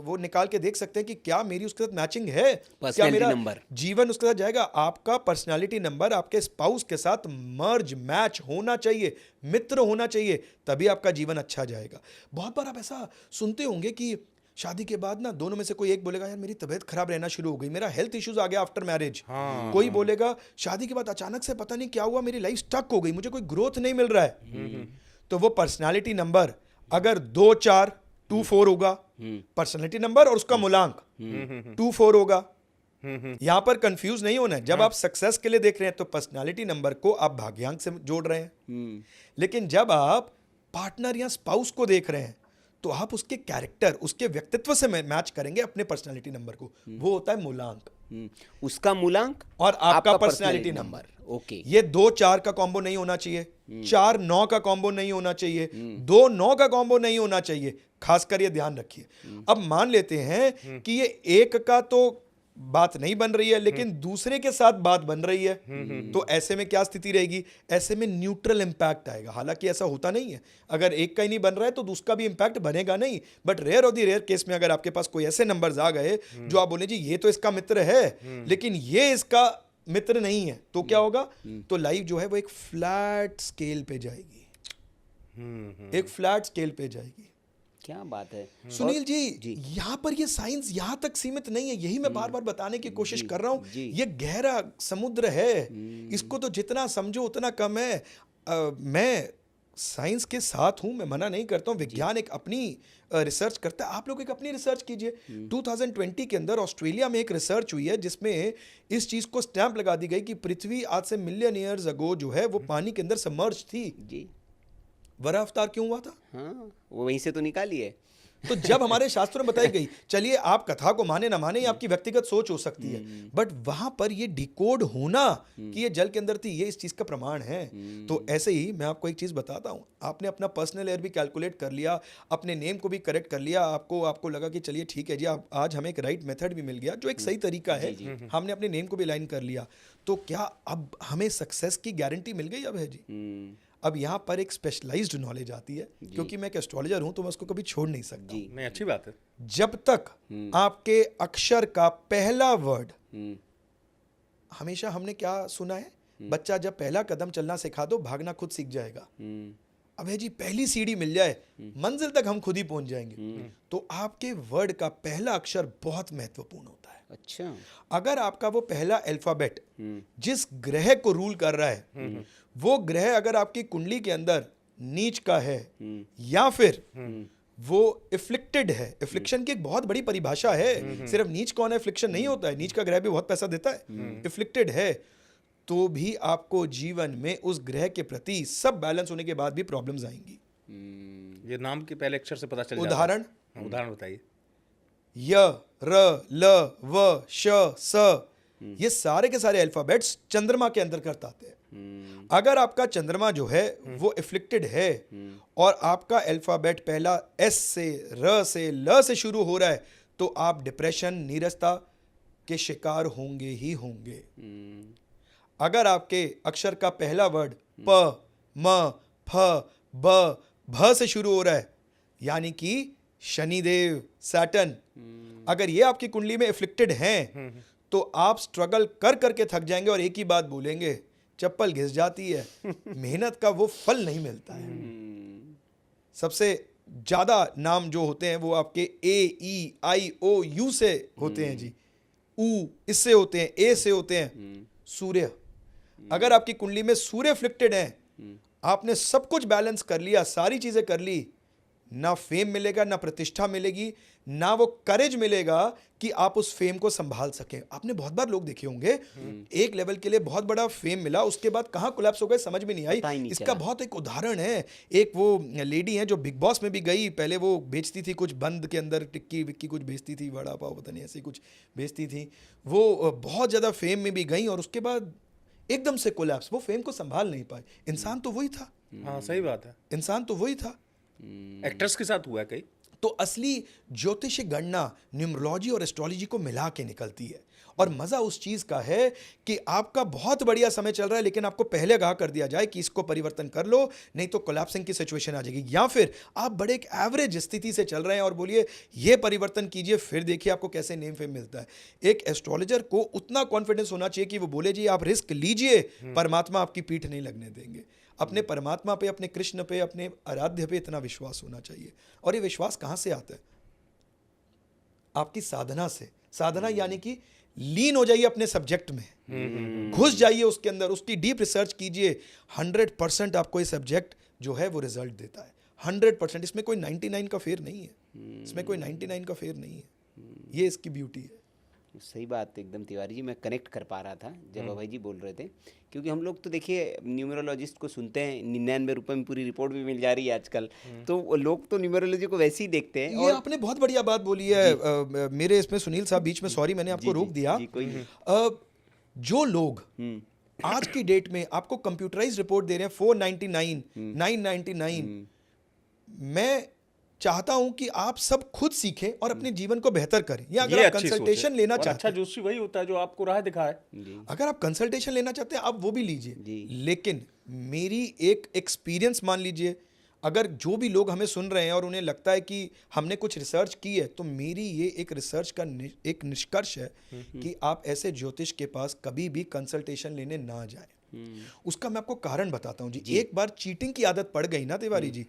वो निकाल के देख सकते हैं कि क्या मेरी उसके साथ मैचिंग है, क्या मेरा नंबर जीवन उसके साथ जाएगा। आपका पर्सनालिटी नंबर आपके स्पाउस के साथ मर्ज मैच होना चाहिए, मित्र होना चाहिए, तभी आपका जीवन अच्छा जाएगा। बहुत बार आप ऐसा सुनते होंगे कि शादी के बाद ना दोनों में से कोई एक बोलेगा यार मेरी तबीयत खराब रहना शुरू हो गई, मेरा हेल्थ इश्यूज आ गया आफ्टर मैरिज। कोई बोलेगा शादी के बाद अचानक से पता नहीं क्या हुआ, मेरी लाइफ स्टक हो गई, मुझे कोई ग्रोथ नहीं मिल रहा है। तो वो पर्सनालिटी नंबर अगर 2, 4, 2, 4 होगा पर्सनालिटी नंबर और उसका मूलांक 2, 4 होगा, यहां पर कंफ्यूज नहीं होना है। जब आप सक्सेस के लिए देख रहे हैं तो पर्सनालिटी नंबर को आप भाग्यांक से जोड़ रहे हैं, लेकिन जब आप पार्टनर या स्पाउस को देख रहे हैं तो आप उसके कैरेक्टर, उसके व्यक्तित्व से मैच करेंगे अपने पर्सनालिटी नंबर को। वो होता है मूलांक, उसका मूलांक और आपका पर्सनालिटी पर्सनालिटी नंबर। ओके। ये 2-4 का कॉम्बो नहीं होना चाहिए, 4-9 का कॉम्बो नहीं होना चाहिए, 2-9 का कॉम्बो नहीं होना चाहिए। खासकर ये ध्यान रखिए। अब मान लेते हैं कि ये एक का तो बात नहीं बन रही है, लेकिन दूसरे के साथ बात बन रही है, तो ऐसे में क्या स्थिति रहेगी? ऐसे में न्यूट्रल इंपैक्ट आएगा। हालांकि ऐसा होता नहीं है, अगर एक का ही नहीं बन रहा है तो दूसरा भी इंपैक्ट बनेगा नहीं। But rare of the rare case में अगर आपके पास कोई ऐसे नंबर्स आ गए जो आप बोले जी ये तो इसका मित्र है लेकिन ये इसका मित्र नहीं है, तो क्या होगा? तो लाइफ जो है वो एक फ्लैट स्केल पे जाएगी, एक फ्लैट स्केल पे जाएगी। क्या बात है सुनील जी, यहाँ पर ये साइंस यहाँ तक सीमित नहीं है, यही मैं बार बार बताने की कोशिश कर रहा हूँ। ये गहरा समुद्र है, इसको तो जितना समझो उतना कम है। मैं साइंस के साथ हूँ, मैं मना नहीं करता हूँ। विज्ञान एक अपनी रिसर्च करता है, आप लोग एक अपनी रिसर्च कीजिए। 2020 के अंदर ऑस्ट्रेलिया में एक रिसर्च हुई है जिसमें इस चीज़ को स्टैंप लगा दी गई कि पृथ्वी आज से मिलियन ईयर्स अगो जो है वो पानी के अंदर सबमर्ज थी। जी, बड़ा अवतार क्यों हुआ था? हाँ, वो वहीं से तो निकाली है। तो जब हमारे शास्त्रों में बताई गई, चलिए आप कथा को माने ना माने, ये आपकी व्यक्तिगत सोच हो सकती है, बट वहां पर ये डिकोड होना कि ये जल के अंदर थी, ये इस चीज का प्रमाण है। तो ऐसे ही मैं आपको एक चीज बताता हूं, आपने अपना पर्सनल एयर भी कैलकुलेट कर लिया, अपने नेम को भी करेक्ट कर लिया, आपको लगा कि चलिए ठीक है जी, आज हमें एक राइट मेथड भी मिल गया जो एक सही तरीका है, हमने अपने नेम को भी लाइन कर लिया, तो क्या अब हमें सक्सेस की गारंटी मिल गई? अब है जी। अब यहाँ पर एक स्पेशलाइज्ड नॉलेज आती है, क्योंकि मैं एक एस्ट्रोलॉजर हूं तो मैं उसको कभी छोड़ नहीं सकता। नहीं, अच्छी बात है। जब तक आपके अक्षर का पहला वर्ड, हमेशा हमने क्या सुना है, बच्चा जब पहला कदम चलना सिखा दो भागना खुद सीख जाएगा। अब है जी, पहली सीढ़ी मिल जाए मंजिल तक हम खुद ही पहुंच जाएंगे। तो आपके वर्ड का पहला अक्षर बहुत महत्वपूर्ण होता है। अच्छा, अगर आपका वो पहला अल्फाबेट जिस ग्रह को रूल कर रहा है, वो ग्रह अगर आपकी कुंडली के अंदर नीच का है या फिर वो इफ्लिक्टेड है, इफ्लिक्शन की एक बहुत बड़ी परिभाषा है, सिर्फ नीच कौन है, इफ्लिक्शन नहीं होता है, नीच का ग्रह भी बहुत पैसा देता है, इफ्लिक्टेड है, तो भी आपको जीवन में उस ग्रह के प्रति सब बैलेंस होने के बाद भी प्रॉब्लम्स आएंगी। ये नाम के पहले अक्षर से पता चल जाता है। उदाहरण बताइए। य, र, ल, व, श, स, ये सारे के सारे अल्फाबेट्स चंद्रमा के अंतर्गत आते हैं। अगर आपका चंद्रमा जो है वो इफ्लिक्टेड है और आपका अल्फाबेट पहला एस से, र से, ल से शुरू हो रहा है, तो आप डिप्रेशन, नीरसता के शिकार होंगे ही होंगे। अगर आपके अक्षर का पहला वर्ड प, म, फ, ब, भ से शुरू हो रहा है, यानी कि शनिदेव, सैटर्न, अगर ये आपकी कुंडली में इफ्लिक्टेड हैं, तो आप स्ट्रगल कर करके थक जाएंगे और एक ही बात बोलेंगे, चप्पल घिस जाती है, मेहनत का वो फल नहीं मिलता है। सबसे ज्यादा नाम जो होते हैं वो आपके ए, ई, आई, ओ, यू से होते हैं जी, ऊ इससे होते हैं, ए से होते हैं। सूर्य, अगर आपकी कुंडली में सूर्य इफ्लिक्टेड है, आपने सब कुछ बैलेंस कर लिया, सारी चीजें कर ली, ना फेम मिलेगा, ना प्रतिष्ठा मिलेगी, ना वो करेज मिलेगा कि आप उस फेम को संभाल सकें। आपने बहुत बार लोग देखे होंगे, एक लेवल के लिए बहुत बड़ा फेम मिला, उसके बाद कहां कोलैप्स हो गए समझ में नहीं आई। इसका बहुत एक उदाहरण है, एक वो लेडी है जो बिग बॉस में भी गई, पहले वो बेचती थी कुछ बंद के अंदर, टिक्की विक्की कुछ बेचती थी, वड़ा पाव पता नहीं ऐसी कुछ बेचती थी, वो बहुत ज्यादा फेम में भी गई और उसके बाद एकदम से कोलैप्स, वो फेम को संभाल नहीं पाए। इंसान तो वही था। हाँ, सही बात है, इंसान तो वही था। एक्ट्रेस के साथ हुआ है कई। तो असली ज्योतिष गणना न्यूमरोलॉजी और एस्ट्रोलॉजी को मिला के निकलती है, और मजा उस चीज का है कि आपका बहुत बढ़िया समय चल रहा है, लेकिन आपको पहले आगाह कर दिया जाए कि इसको परिवर्तन कर लो, नहीं तो कोलैप्सिंग की सिचुएशन आ जाएगी। या फिर आप बड़े एक एवरेज स्थिति से चल रहे हैं और बोलिए ये परिवर्तन कीजिए, फिर देखिए आपको कैसे नेम फेम मिलता है। एक एस्ट्रोलॉजर को उतना कॉन्फिडेंस होना चाहिए कि वो बोले जी आप रिस्क लीजिए, परमात्मा आपकी पीठ नहीं लगने देंगे। अपने परमात्मा पे, अपने कृष्ण पे, अपने आराध्य पे इतना विश्वास होना चाहिए। और ये विश्वास कहां से आता है? आपकी साधना से। साधना यानी कि लीन हो जाइए अपने सब्जेक्ट में, घुस जाइए उसके अंदर, उसकी डीप रिसर्च कीजिए। 100% आपको ये सब्जेक्ट जो है वो रिजल्ट देता है, 100%। इसमें कोई 99 का फेर नहीं है, इसमें कोई 99 का फेर नहीं है। ये इसकी ब्यूटी है। सही बात एकदम तिवारी जी, मैं कनेक्ट कर पा रहा था जब अभय जी बोल रहे थे, क्योंकि हम लोग तो देखिए न्यूमरोलॉजिस्ट को सुनते हैं, 99 रुपए में पूरी रिपोर्ट भी मिल जा रही है आजकल, तो वो लोग तो न्यूमरोलॉजी को वैसे ही देखते हैं। ये आपने बहुत बढ़िया बात बोली है मेरे इसमें सुनील साहब बीच में, सॉरी मैंने आपको रोक दिया। जी, कोई नहीं। जो लोग आज की डेट में आपको कंप्यूटराइज रिपोर्ट दे रहे हैं 499, 999, मैं चाहता हूं कि आप सब खुद सीखें और अपने जीवन को बेहतर करें। या अगर ये आप अच्छी सोच है। कंसल्टेशन लेना और चाहते अच्छा हैं, जोशी वही होता है जो आपको राह दिखाए। अगर आप कंसल्टेशन लेना चाहते हैं आप वो भी लीजिए, लेकिन मेरी एक एक्सपीरियंस मान लीजिए, अगर जो भी लोग हमें सुन रहे हैं और उन्हें लगता है कि हमने कुछ रिसर्च की है, तो मेरी ये एक रिसर्च का एक निष्कर्ष है कि आप ऐसे ज्योतिष के पास कभी भी कंसल्टेशन लेने ना जाएं। उसका मैं आपको कारण बताता हूं जी। एक बार चीटिंग की आदत पड़ गई ना तिवारी जी,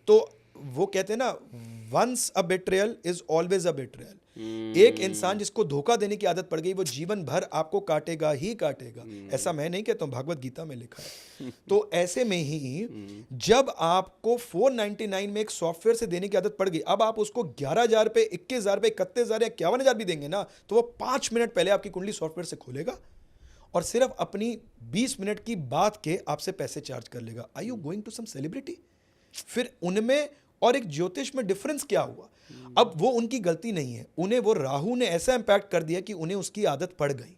तो वो कहते हैं ना, once a betrayal is always a betrayal. एक इंसान जिसको धोखा देने की आदत पड़ गई, वो जीवन भर आपको काटेगा ही काटेगा। ऐसा मैं नहीं कहता हूं, भगवत गीता में लिखा है। तो ऐसे में ही जब आपको 499 में एक सॉफ्टवेयर से देने की आदत पड़ गई, अब आप उसको 11,000 पे, 21,000 पे, 31,000 या 51,000 भी देंगे ना, तो वो 5 मिनट पहले आपकी कुंडली सॉफ्टवेयर से खोलेगा और सिर्फ अपनी 20 मिनट की बात के आपसे पैसे चार्ज कर लेगा। Are you going to some celebrity? फिर उनमें और एक ज्योतिष में डिफरेंस क्या हुआ? अब वो उनकी गलती नहीं है, उन्हें वो राहु ने ऐसा इंपैक्ट कर दिया कि उन्हें उसकी आदत पड़ गई,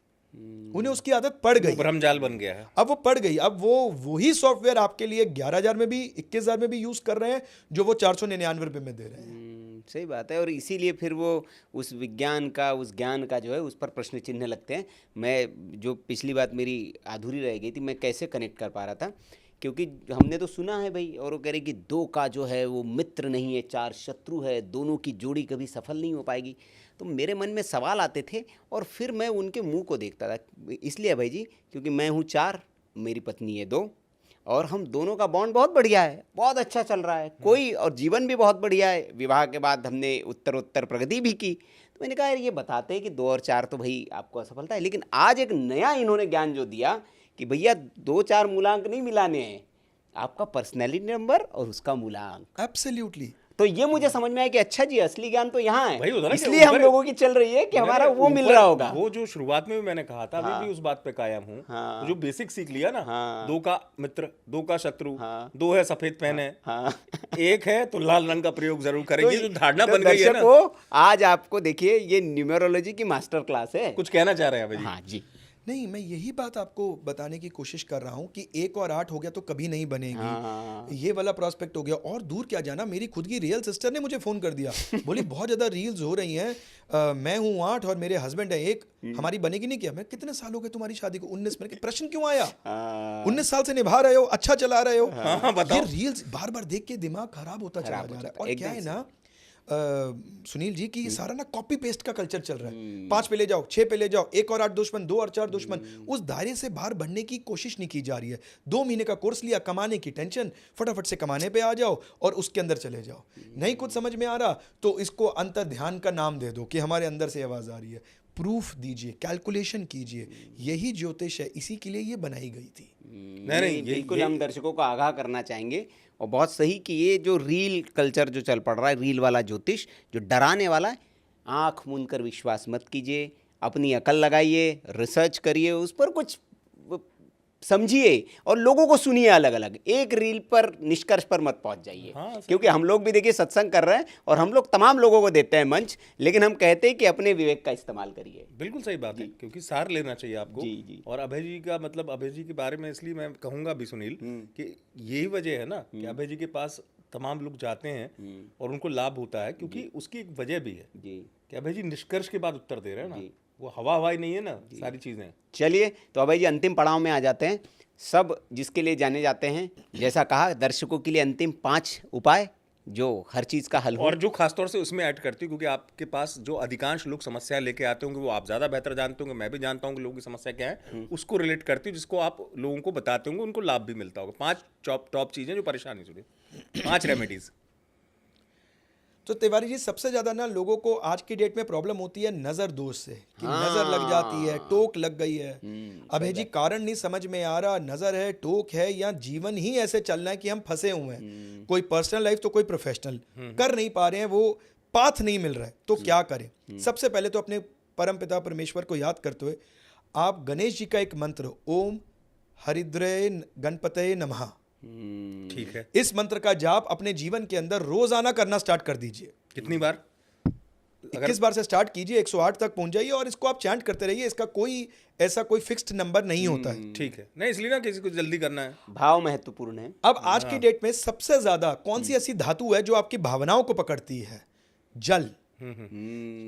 उन्हें उसकी आदत पड़ गई, भ्रमजाल बन गया है। अब वो पड़ गई। अब वो वही सॉफ्टवेयर आपके लिए 11,000 में भी, 21,000 में भी यूज कर रहे हैं जो वो 499 रुपए में दे रहे हैं। सही बात है, और इसीलिए फिर वो उस विज्ञान का, उस ज्ञान का जो है उस पर प्रश्न चिन्ह लगते हैं। मैं जो पिछली बात मेरी अधूरी रह गई थी, मैं कैसे कनेक्ट कर पा रहा था, क्योंकि हमने तो सुना है भाई, और वो कह रहे कि 2 का जो है वो मित्र नहीं है, 4 शत्रु है, दोनों की जोड़ी कभी सफल नहीं हो पाएगी। तो मेरे मन में सवाल आते थे और फिर मैं उनके मुंह को देखता था। इसलिए भाई जी, क्योंकि मैं हूँ 4, मेरी पत्नी है 2, और हम दोनों का बॉन्ड बहुत बढ़िया है, बहुत अच्छा चल रहा है, कोई, और जीवन भी बहुत बढ़िया है। विवाह के बाद हमने उत्तर प्रगति भी की। तो मैंने कहा यार, ये बताते हैं कि 2 और 4 तो भाई आपको असफलता है, लेकिन आज एक नया इन्होंने ज्ञान जो दिया कि भैया 2-4 मूलांक नहीं मिलाने हैं, आपका पर्सनैलिटी नंबर और उसका मूलांक। एब्सोल्युटली। तो ये मुझे समझ में आया कि अच्छा जी, असली ज्ञान तो यहाँ वही होता है, ना कि इसलिए हम ऊपर- लोगों की चल रही है कि हमारा वो मिल रहा होगा। वो जो शुरुआत में भी मैंने कहा था, अभी भी उस बात पे कायम हूँ। हाँ। जो बेसिक सीख लिया ना, हाँ। 2 का मित्र, 2 का शत्रु, हाँ। 2 है सफेद पहने, हाँ। 1 है तो लाल रंग का प्रयोग जरूर करेंगे। तो जो धारणा तो बन गई है ना, दर्शकों, आज आपको देखिए, ये न्यूमरोलॉजी की मास्टर क्लास है। कुछ कहना चाह रहे हैं अभी जी। हाँ जी। नहीं, मैं यही बात आपको बताने की कोशिश कर रहा हूं कि 1 और 8 हो गया तो कभी नहीं बनेगी। हाँ। ये वाला प्रोस्पेक्ट हो गया। और दूर क्या जाना, मेरी खुद की रियल सिस्टर ने मुझे फोन कर दिया, बोली बहुत ज्यादा रील्स हो रही हैं, मैं हूँ 8 और मेरे हस्बैंड है 1, हमारी बनेगी नहीं क्या? मैं, कितने साल हो गए तुम्हारी शादी को? 19। मैंने कहा, प्रश्न क्यों आया? 19 साल से निभा रहे हो, अच्छा चला रहे हो। ये रील्स बार बार देख के दिमाग खराब होता चला जा रहा है। और क्या है ना सुनील जी, कि ये सारा ना कॉपी पेस्ट का कल्चर चल रहा है। 5 पे ले जाओ, 6 पे ले जाओ, 1 और 8 दुश्मन, 2 और 4 दुश्मन। उस दायरे से बाहर बढ़ने की कोशिश नहीं की जा रही है। 2 महीने का कोर्स लिया, कमाने की टेंशन, फटाफट से कमाने पे आ जाओ और उसके अंदर चले जाओ। नहीं कुछ समझ में आ रहा तो इसको अंतर ध्यान का नाम दे दो कि हमारे अंदर से आवाज आ रही है। प्रूफ दीजिए, कैलकुलेशन कीजिए, यही ज्योतिष है, इसी के लिए ये बनाई गई थी। नहीं, बिल्कुल हम दर्शकों को आगाह करना चाहेंगे, और बहुत सही कि ये जो रील कल्चर जो चल पड़ रहा है, रील वाला ज्योतिष जो डराने वाला है, आंख मूंद कर विश्वास मत कीजिए, अपनी अकल लगाइए, रिसर्च करिए, उस पर कुछ समझिए और लोगों को सुनिए अलग अलग। एक रील पर निष्कर्ष पर मत पहुंच जाइए। हाँ, क्योंकि हम लोग भी देखिए सत्संग कर रहे हैं और हम लोग तमाम लोगों को देते हैं मंच, लेकिन हम कहते हैं कि अपने विवेक का इस्तेमाल करिए। बिल्कुल सही बात है, क्योंकि सार लेना चाहिए आपको। जी। और अभय जी का मतलब, अभय जी के बारे में इसलिए मैं कहूँगा भी सुनील, कि यही वजह है ना कि अभय जी के पास तमाम लोग जाते हैं और उनको लाभ होता है, क्योंकि उसकी एक वजह भी है कि अभय जी निष्कर्ष के बाद उत्तर दे रहे हैं ना, वो हवाई नहीं है ना सारी चीज़ें। चलिए, तो अभय जी अंतिम पड़ाव में आ जाते हैं। सब जिसके लिए जाने जाते हैं, जैसा कहा, दर्शकों के लिए अंतिम 5 उपाय जो हर चीज़ का हल हो। और जो खासतौर से उसमें ऐड करती हूँ, क्योंकि आपके पास जो अधिकांश लोग समस्या लेके आते होंगे, वो आप ज़्यादा बेहतर जानते होंगे, मैं भी जानता हूँ कि लोगों की समस्या क्या है, उसको रिलेट करती हूँ, जिसको आप लोगों को बताते होंगे, उनको लाभ भी मिलता होगा। 5 टॉप चीज़ें जो परेशानी जुड़ी, 5 रेमेडीज। तो तिवारी जी, सबसे ज्यादा ना लोगों को आज की डेट में प्रॉब्लम होती है नजर दोष से, कि नजर लग जाती है, टोक लग गई है। अभय जी, कारण नहीं समझ में आ रहा, नजर है, टोक है, या जीवन ही ऐसे चलना है कि हम फंसे हुए हैं। कोई पर्सनल लाइफ तो कोई प्रोफेशनल कर नहीं पा रहे हैं, वो पाथ नहीं मिल रहा है, तो क्या करें? सबसे पहले तो अपने परमपिता परमेश्वर को याद करते हुए आप गणेश जी का एक मंत्र ओम हरिद्रय गणपतये नमः, ठीक है। इस मंत्र का जाप अपने जीवन के अंदर रोजाना करना स्टार्ट कर दीजिए। कितनी बार? 21 बार से स्टार्ट कीजिए, 108 तक पहुंच जाइए और इसको आप चैंट करते रहिए। इसका कोई ऐसा कोई फिक्स्ड नंबर नहीं होता है। ठीक है, नहीं इसलिए ना किसी को जल्दी करना है। भाव महत्वपूर्ण है। अब आज की डेट में सबसे ज्यादा कौन सी ऐसी धातु है जो आपकी भावनाओं को पकड़ती है? जल।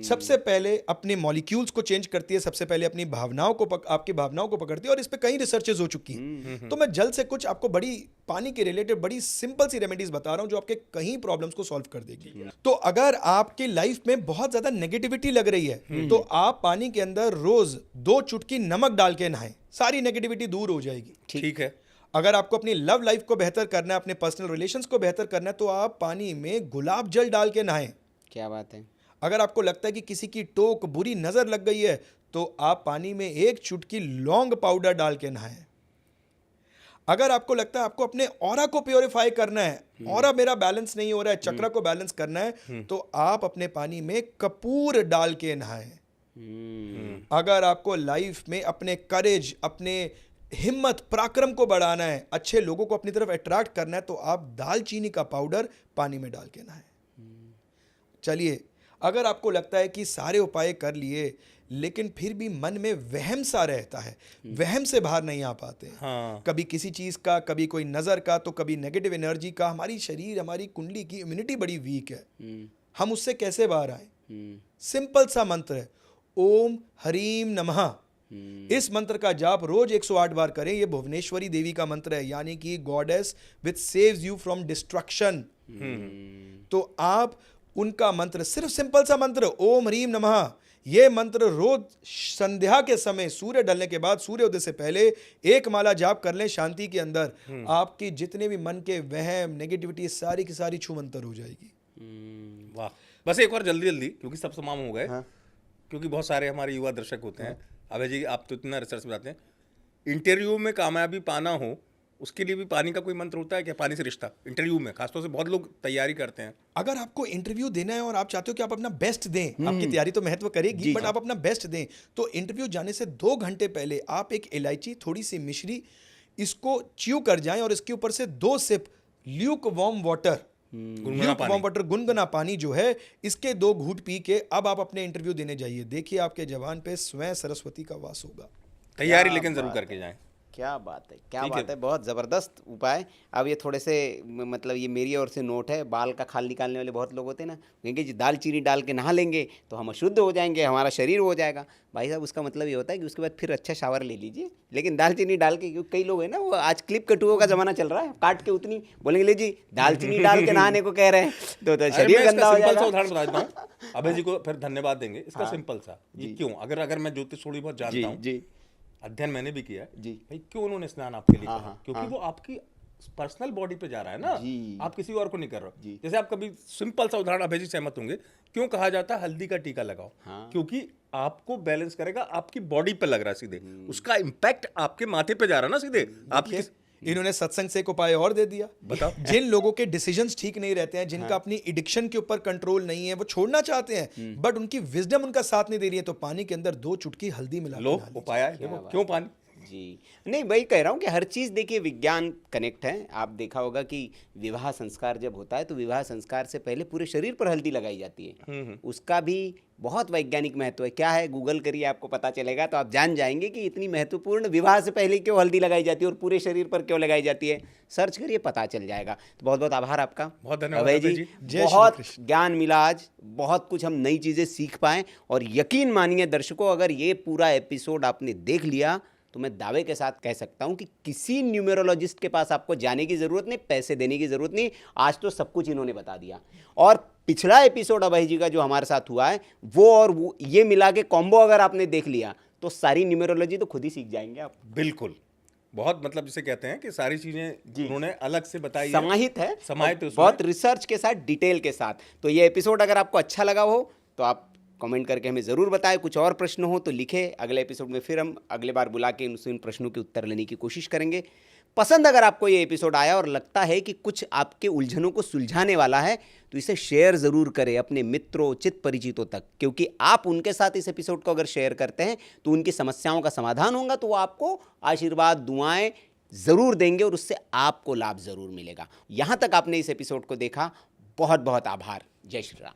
सबसे पहले अपने मॉलिक्यूल्स को चेंज करती है, सबसे पहले अपनी भावनाओं को आपकी भावनाओं को पकड़ती है और इस पे कई रिसर्चेज हो चुकी हैं। तो मैं जल से कुछ आपको बड़ी पानी के रिलेटेड बड़ी सिंपल सी रेमेडीज बता रहा हूं जो आपके कई प्रॉब्लम्स को सॉल्व कर देगी। तो अगर आपकी लाइफ में बहुत ज्यादा नेगेटिविटी लग रही है तो आप पानी के अंदर रोज 2 चुटकी नमक डाल के नहाएं, सारी नेगेटिविटी दूर हो जाएगी। ठीक है। अगर आपको अपनी लव लाइफ को बेहतर करना है, अपने पर्सनल रिलेशंस को बेहतर करना है, तो आप पानी में गुलाब जल डाल के नहाएं। क्या बात है। अगर आपको लगता है कि किसी की टोक बुरी नजर लग गई है तो आप पानी में 1 चुटकी लौंग पाउडर डाल के नहाएं। अगर आपको लगता है आपको अपने ऑरा को प्योरीफाई करना है, ऑरा मेरा बैलेंस नहीं हो रहा है, चक्र को बैलेंस करना है, तो आप अपने पानी में कपूर डाल के नहाएं। अगर आपको लाइफ में अपने करेज, अपने हिम्मत, पराक्रम को बढ़ाना है, अच्छे लोगों को अपनी तरफ अट्रैक्ट करना है, तो आप दालचीनी का पाउडर पानी में डाल के नहाएं। चलिए, अगर आपको लगता है कि सारे उपाय कर लिए लेकिन फिर भी मन में वहम सा रहता है, वहम से बाहर नहीं आ पाते, हाँ। कभी किसी चीज़ का, कभी कोई नज़र का, तो कभी नेगेटिव एनर्जी का, हमारी शरीर, हमारी कुंडली की इम्यूनिटी बड़ी वीक है, हम उससे कैसे बाहर आए? सिंपल सा मंत्र है ओम हरीम नमः। इस मंत्र का जाप रोज 108 बार करें। ये भुवनेश्वरी देवी का मंत्र है, यानी कि goddess which saves you from destruction. तो आप उनका मंत्र, सिर्फ सिंपल सा मंत्र ओम ह्रीम नमः, ये मंत्र रोज संध्या के समय, सूर्य ढलने के बाद, सूर्योदय से पहले 1 माला जाप कर लें शांति के अंदर। आपकी जितने भी मन के वहम, नेगेटिविटी, सारी की सारी छूमंतर हो जाएगी। वाह। बस एक बार जल्दी जल्दी, क्योंकि सब तमाम हो गए। हाँ। क्योंकि बहुत सारे हमारे युवा दर्शक होते हैं। अभय जी, आप तो इतना रिसर्च बताते हैं, इंटरव्यू में कामयाबी पाना हो उसके लिए भी पानी का कोई मंत्र होता है क्या? पानी से रिश्ता इंटरव्यू में खासतौर से बहुत लोग तैयारी करते हैं। अगर आपको इंटरव्यू देना है और आप चाहते हो कि आप अपना बेस्ट दें, आपकी तैयारी तो महत्व करेगी, बट आप अपना बेस्ट दें, तो इंटरव्यू जाने से 2 घंटे पहले आप एक इलायची, थोड़ी सी मिश्री, इसको च्यू कर जाएं और इसके ऊपर से 2 सिप ल्यूक वार्म वाटर, गुनगुना पानी जो है, इसके 2 घूंट पी के अब आप अपने इंटरव्यू देने जाइए। देखिए आपके जवान पे स्वयं सरस्वती का वास होगा। तैयारी लेकिन जरूर करके जाएं। क्या बात है, क्या बात है, बहुत ज़बरदस्त उपाय। अब ये थोड़े से मतलब ये मेरी ओर से नोट है, बाल का खाल निकालने वाले बहुत लोग होते हैं ना, कहेंगे जी दालचीनी डाल के नहा लेंगे तो हम अशुद्ध हो जाएंगे, हमारा शरीर हो जाएगा। भाई साहब, उसका मतलब ये होता है कि उसके बाद फिर अच्छा शावर ले लीजिए, लेकिन दालचीनी डाल के, क्योंकि कई लोग हैं ना, वो आज क्लिप कटुओं का जमाना चल रहा है, काट के उतनी बोलेंगे ले जी दालचीनी डाल के नहाने को कह रहे हैं, तो शरीर गंदा हो जाएगा। उदाहरण बता देता हूं, अभय जी को फिर धन्यवाद देंगे। इसका सिंपल सा, ये क्यों, अगर मैं ज्योतिष थोड़ी बहुत जानता हूँ, अध्ययन मैंने भी किया है जी, भाई क्यों उन्होंने स्नान आपके लिए करा? क्योंकि वो आपकी पर्सनल बॉडी पे जा रहा है ना, आप किसी और को नहीं कर रहे हो। जैसे आप कभी, सिंपल सा उदाहरण, अभय जी सहमत होंगे, क्यों कहा जाता है हल्दी का टीका लगाओ? क्योंकि आपको बैलेंस करेगा, आपकी बॉडी पे लग रहा है सीधे, उसका इम्पैक्ट आपके माथे पे जा रहा है ना सीधे। आपकी इन्होंने सत्संग से एक उपाय और दे दिया। बताओ, जिन लोगों के डिसीजंस ठीक नहीं रहते हैं, जिनका अपनी एडिक्शन के ऊपर कंट्रोल नहीं है, वो छोड़ना चाहते हैं बट उनकी विजडम उनका साथ नहीं दे रही है, तो पानी के अंदर 2 चुटकी हल्दी मिला लो, उपाय है। देखो क्यों पानी जी, नहीं वही कह रहा हूँ कि हर चीज़ देखिए विज्ञान कनेक्ट है। आप देखा होगा कि विवाह संस्कार जब होता है तो विवाह संस्कार से पहले पूरे शरीर पर हल्दी लगाई जाती है, उसका भी बहुत वैज्ञानिक महत्व है। क्या है, गूगल करिए, आपको पता चलेगा, तो आप जान जाएंगे कि इतनी महत्वपूर्ण विवाह से पहले क्यों हल्दी लगाई जाती है और पूरे शरीर पर क्यों लगाई जाती है। सर्च करिए, पता चल जाएगा। तो बहुत बहुत आभार आपका, बहुत धन्यवाद अभय जी, बहुत ज्ञान मिला आज, बहुत कुछ हम नई चीज़ें सीख पाएँ। और यकीन मानिए दर्शकों, अगर ये पूरा एपिसोड आपने देख लिया तो मैं दावे के साथ कह सकता हूं कि किसी न्यूमेरोलॉजिस्ट के पास आपको जाने की ज़रूरत नहीं, पैसे देने की ज़रूरत नहीं। आज तो सब कुछ इन्होंने बता दिया। और पिछला एपिसोड अभय जी का जो हमारे साथ हुआ है, वो और वो ये मिला के कॉम्बो अगर आपने देख लिया तो सारी न्यूमेरोलॉजी तो खुद ही सीख जाएंगे आप। बिल्कुल, बहुत मतलब जिसे कहते हैं कि सारी चीज़ें उन्होंने अलग से बताई, समाहित है, समाहित बहुत रिसर्च के साथ, डिटेल के साथ। तो ये एपिसोड अगर आपको अच्छा लगा हो तो आप कमेंट करके हमें ज़रूर बताएं। कुछ और प्रश्न हो तो लिखें, अगले एपिसोड में फिर हम अगले बार बुला के उनसे उन प्रश्नों के उत्तर लेने की कोशिश करेंगे। पसंद अगर आपको ये एपिसोड आया और लगता है कि कुछ आपके उलझनों को सुलझाने वाला है तो इसे शेयर ज़रूर करें अपने मित्रों, चित परिचितों तक, क्योंकि आप उनके साथ इस एपिसोड को अगर शेयर करते हैं तो उनकी समस्याओं का समाधान होगा, तो वो आपको आशीर्वाद, दुआएं ज़रूर देंगे और उससे आपको लाभ ज़रूर मिलेगा। यहाँ तक आपने इस एपिसोड को देखा, बहुत बहुत आभार। जय श्री राम।